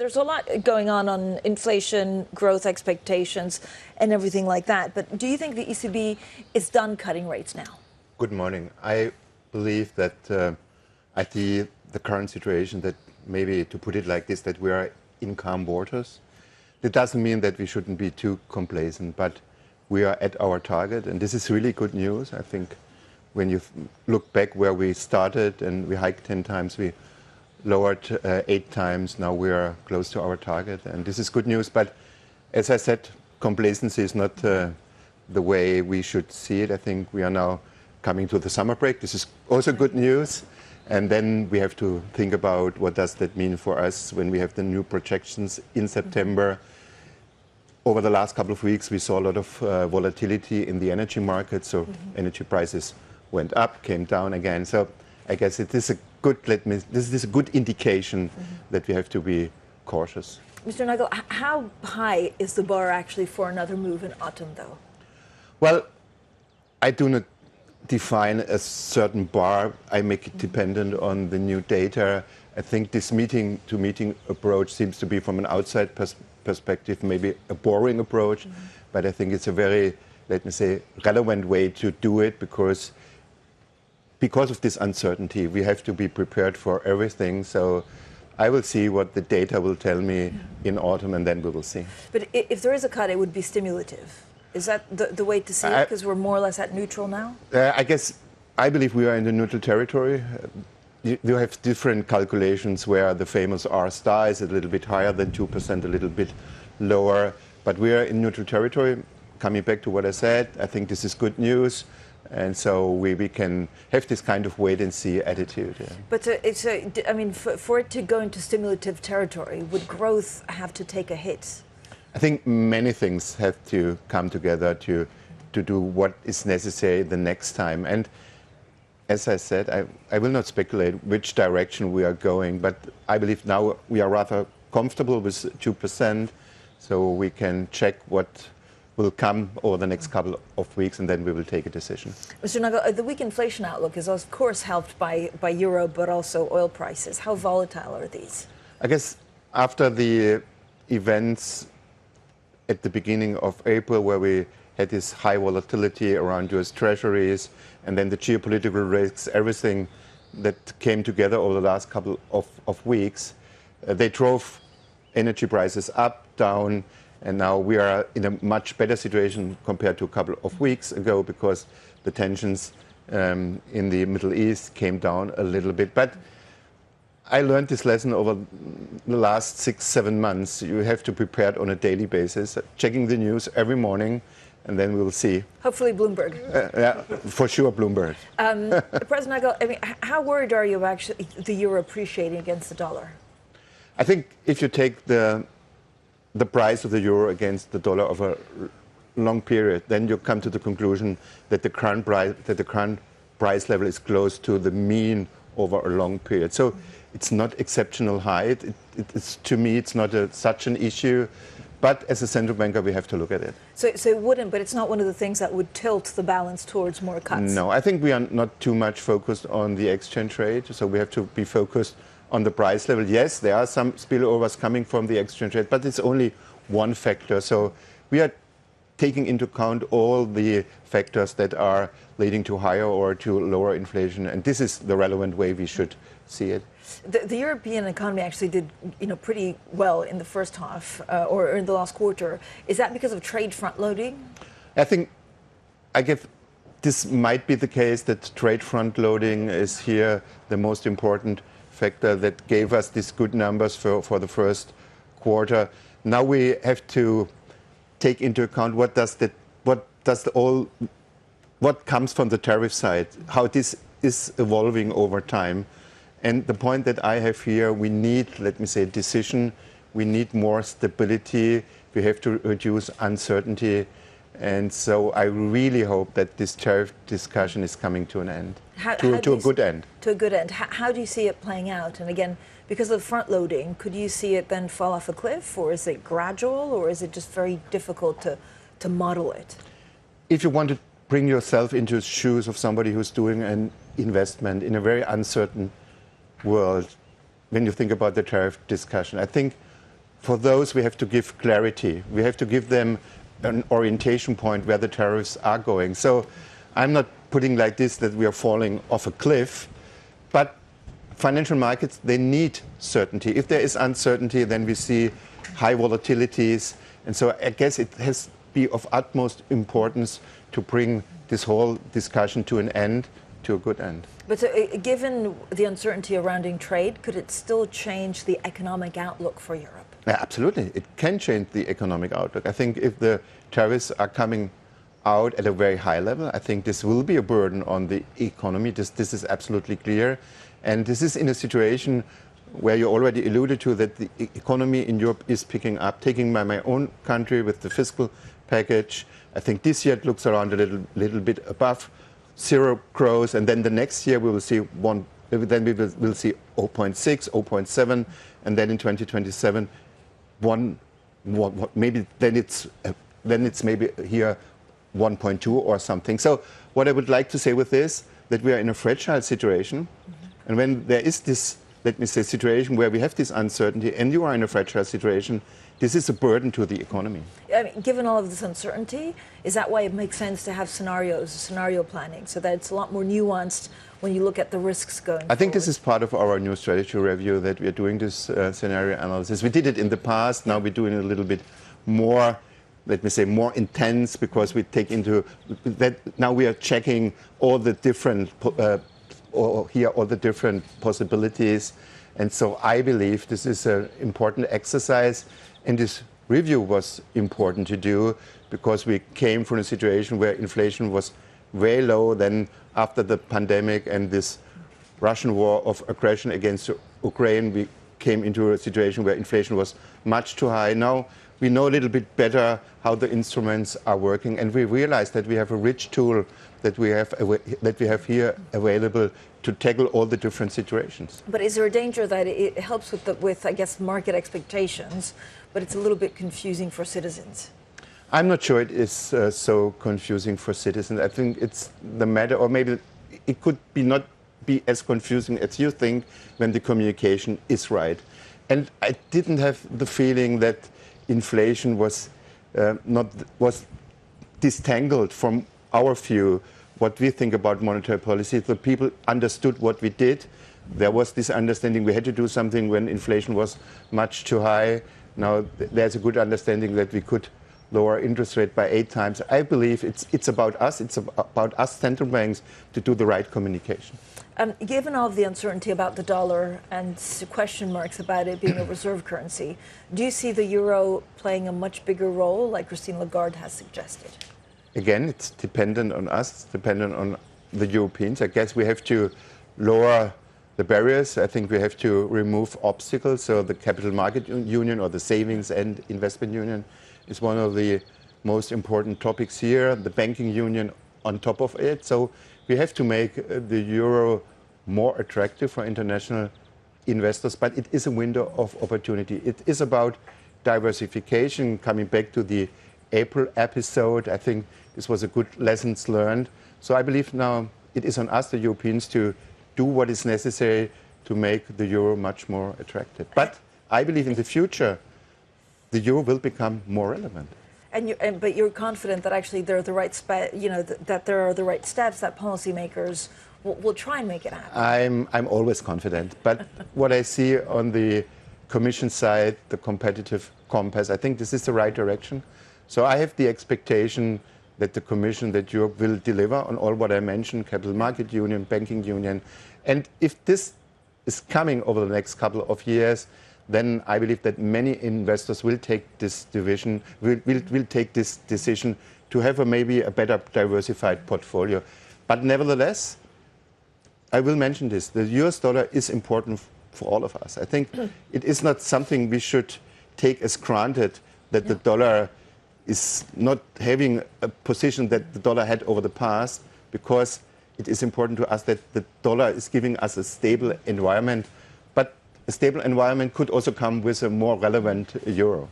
There's a lot going on inflation, growth expectations, and everything like that. But do you think the ECB is done cutting rates now? Good morning. I believe that at the current situation, that maybe to put it like this, that we are in calm waters. That doesn't mean that we shouldn't be too complacent, but we are at our target, and this is really good news. I think when you look back where we started and we hiked 10 times, we lowered 8 times. Now we are close to our target, and this is good news. But as I said, complacency is not the way we should see it. I think we are now coming to the summer break. This is also good news. And then we have to think about what does that mean for us when we have the new projections in September. Over the last couple of weeks, we saw a lot of volatility in the energy market. So energy prices went up, came down again. So I guess it is a good, this is a good indication that we have to be cautious. Mr. Nagel, how high is the bar actually for another move in autumn, though? Well, I do not define a certain bar. I make it dependent on the new data. I think this meeting-to-meeting approach seems to be, from an outside perspective, maybe a boring approach, but I think it's a very, let me say, relevant way to do it because of this uncertainty. We have to be prepared for everything. So I will see what the data will tell me in autumn, and then we will see. But if there is a cut, it would be stimulative. Is that the way to see it? Because we're more or less at neutral now? I believe we are in the neutral territory. You have different calculations where the famous R star is a little bit higher than 2%, a little bit lower. But we are in neutral territory. Coming back to what I said, I think this is good news. And so we can have this kind of wait-and-see attitude. Yeah. But I mean, for it to go into stimulative territory, would growth have to take a hit? I think many things have to come together to do what is necessary the next time. And as I said, I will not speculate which direction we are going, but I believe now we are rather comfortable with 2%, so we can check what will come over the next couple of weeks, and then we will take a decision. Mr. Nagel, the weak inflation outlook is of course helped by euro, but also oil prices. How volatile are these? I guess after the events at the beginning of April, where we had this high volatility around US treasuries, and then the geopolitical risks, everything that came together over the last couple of weeks, they drove energy prices up, down, and now we are in a much better situation compared to a couple of weeks ago because the tensions in the Middle East came down a little bit. But I learned this lesson over the last 6-7 months. You have to prepare it on a daily basis, checking the news every morning, and then we will see. Hopefully Bloomberg. Yeah, for sure Bloomberg. President Nagel, I mean, how worried are you actually the euro appreciating against the dollar? I think if you take the price of the euro against the dollar over a long period, then you come to the conclusion that the current price level is close to the mean over a long period. So it's not exceptional high. It's, to me, it's not such an issue. But as a central banker, we have to look at it. So it wouldn't, but it's not one of the things that would tilt the balance towards more cuts? No, I think we are not too much focused on the exchange rate. So we have to be focused on the price level. Yes, there are some spillovers coming from the exchange rate, but it's only one factor. So we are taking into account all the factors that are leading to higher or to lower inflation. And this is the relevant way we should see it. The European economy actually did, pretty well in the first half or in the last quarter. Is that because of trade front-loading? I think, this might be the case that trade front-loading is here the most important factor that gave us these good numbers for the first quarter. Now we have to take into account what comes from the tariff side, how this is evolving over time. And the point that I have here, we need, let me say, decision. We need more stability. We have to reduce uncertainty. And so I really hope that this tariff discussion is coming to an end, to a good end. To a good end. How do you see it playing out? And again, because of the front loading, could you see it then fall off a cliff, or is it gradual, or is it just very difficult to model it? If you want to bring yourself into the shoes of somebody who's doing an investment in a very uncertain world, when you think about the tariff discussion, I think for those we have to give clarity. We have to give them an orientation point where the tariffs are going. So I'm not putting like this that we are falling off a cliff, but financial markets, they need certainty. If there is uncertainty, then we see high volatilities. And so I guess it has to be of utmost importance to bring this whole discussion to an end, to a good end. But given the uncertainty surrounding trade, could it still change the economic outlook for Europe? Yeah, absolutely. It can change the economic outlook. I think if the tariffs are coming out at a very high level, I think this will be a burden on the economy. This is absolutely clear. And this is in a situation where you already alluded to that the economy in Europe is picking up. Taking my own country with the fiscal package, I think this year it looks around a little bit above zero growth, and then the next year we will see we'll see 0.6, 0.7, and then in 2027, maybe then it's maybe here 1.2 or something. So what I would like to say with this, that we are in a fragile situation, and when there is this, let me say, situation where we have this uncertainty and you are in a fragile situation, this is a burden to the economy. I mean, given all of this uncertainty, is that why it makes sense to have scenario planning, so that it's a lot more nuanced when you look at the risks going forward? I think this is part of our new strategy review, that we are doing this scenario analysis. We did it in the past, now we're doing it a little bit more, let me say, more intense, because we take into that now we are checking all the different all the different possibilities. And so I believe this is an important exercise, and this review was important to do because we came from a situation where inflation was very low. Then after the pandemic and this Russian war of aggression against Ukraine, we came into a situation where inflation was much too high. Now we know a little bit better how the instruments are working, and we realize that we have a rich tool that we have here available to tackle all the different situations. But is there a danger that it helps with I guess, market expectations, but it's a little bit confusing for citizens? I'm not sure it is so confusing for citizens. I think it's the matter, or maybe it could not be as confusing as you think when the communication is right. And I didn't have the feeling that inflation was disentangled from our view, what we think about monetary policy. The people understood what we did. There was this understanding we had to do something when inflation was much too high. Now there's a good understanding that we could lower interest rate by 8 times. I believe it's about us. It's about us central banks to do the right communication. Given all of the uncertainty about the dollar and question marks about it being a reserve currency, do you see the euro playing a much bigger role, like Christine Lagarde has suggested? Again, it's dependent on us. It's dependent on the Europeans. I guess we have to lower the barriers. I think we have to remove obstacles. So the capital market union or the savings and investment union is one of the most important topics here. The banking union on top of it. So we have to make the euro more attractive for international investors, but it is a window of opportunity. It is about diversification. Coming back to the April episode, I think this was a good lessons learned. So I believe now it is on us, the Europeans, to do what is necessary to make the euro much more attractive. But I believe in the future, the euro will become more relevant. But you're confident that actually there are the right that there are the right steps that policymakers will try and make it happen. I'm always confident, but what I see on the Commission side, the competitive compass, I think this is the right direction. So I have the expectation that the Commission, that Europe will deliver on all what I mentioned: capital market union, banking union, and if this is coming over the next couple of years, then I believe that many investors will take this will take this decision to have maybe a better diversified portfolio. But nevertheless, I will mention this: the US dollar is important for all of us. I think it is not something we should take as granted, that the dollar is not having a position that the dollar had over the past, because it is important to us that the dollar is giving us a stable environment. But a stable environment could also come with a more relevant euro.